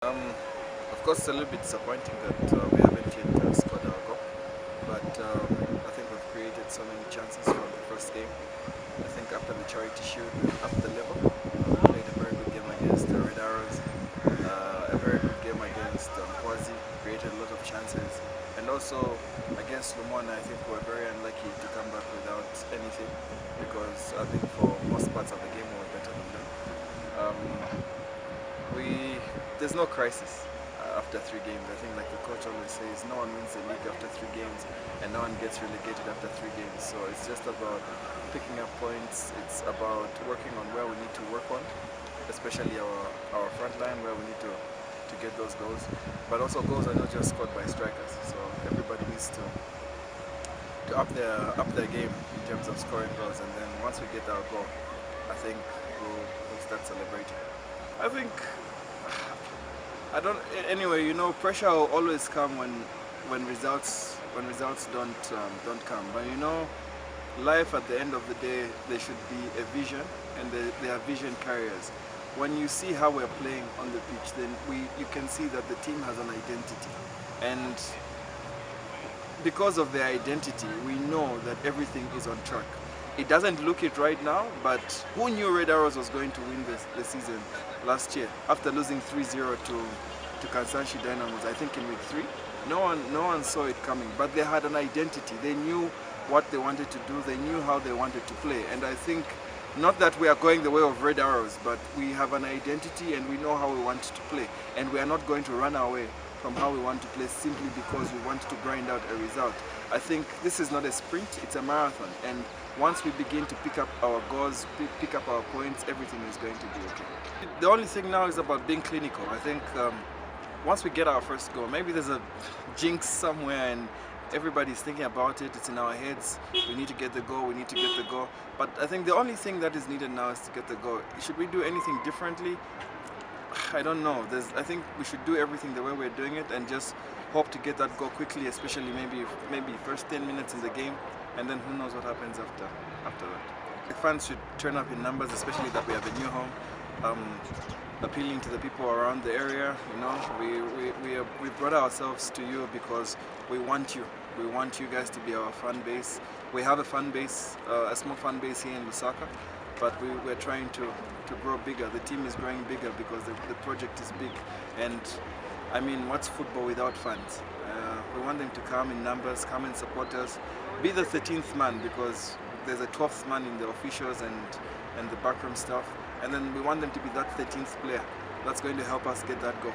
Of course, it's a little bit disappointing that we haven't yet scored our goal, but I think we've created so many chances from the first game. I think after the Charity Shield, we upped the level. Played a very good game against the Red Arrows, a very good game against Kwazi, created a lot of chances, and also against Lumona, I think we were very unlucky to come back without anything because I think for most parts of the game we were better than them. There's no crisis after 3 games. I think, like the coach always says, no one wins the league after 3 games, and no one gets relegated after 3 games. So it's just about picking up points. It's about working on where we need to work on, especially our front line, where we need to get those goals. But also, goals are not just scored by strikers. So everybody needs to up their game in terms of scoring goals. And then once we get our goal, I think we'll start celebrating. I think. Anyway, you know, pressure will always come when results don't come. But you know, life at the end of the day, there should be a vision, and they are vision carriers. When you see how we're playing on the pitch, then you can see that the team has an identity, and because of their identity, we know that everything is on track. It doesn't look it right now, but who knew Red Arrows was going to win the season last year after losing 3-0 to Kansanshi Dynamos, I think in week 3? No one saw it coming, but they had an identity. They knew what they wanted to do, they knew how they wanted to play, and I think not that we are going the way of Red Arrows, but we have an identity and we know how we want to play, and we are not going to run away from how we want to play simply because we want to grind out a result. I think this is not a sprint, it's a marathon, and once we begin to pick up our goals, pick up our points, everything is going to be okay. The only thing now is about being clinical. I think once we get our first goal, maybe there's a jinx somewhere and everybody's thinking about it, it's in our heads, we need to get the goal, but I think the only thing that is needed now is to get the goal. Should we do anything differently? I don't know. I think we should do everything the way we're doing it and just hope to get that goal quickly, especially maybe first 10 minutes in the game, and then who knows what happens after that. The fans should turn up in numbers, especially that we have a new home. Appealing to the people around the area, you know, we brought ourselves to you because we want you. We want you guys to be our fan base. We have a fan base, a small fan base here in Lusaka, but we're trying to grow bigger. The team is growing bigger because the project is big. And I mean, what's football without fans? We want them to come in numbers, come and support us. Be the 13th man, because there's a 12th man in the officials and the backroom staff. And then we want them to be that 13th player that's going to help us get that goal.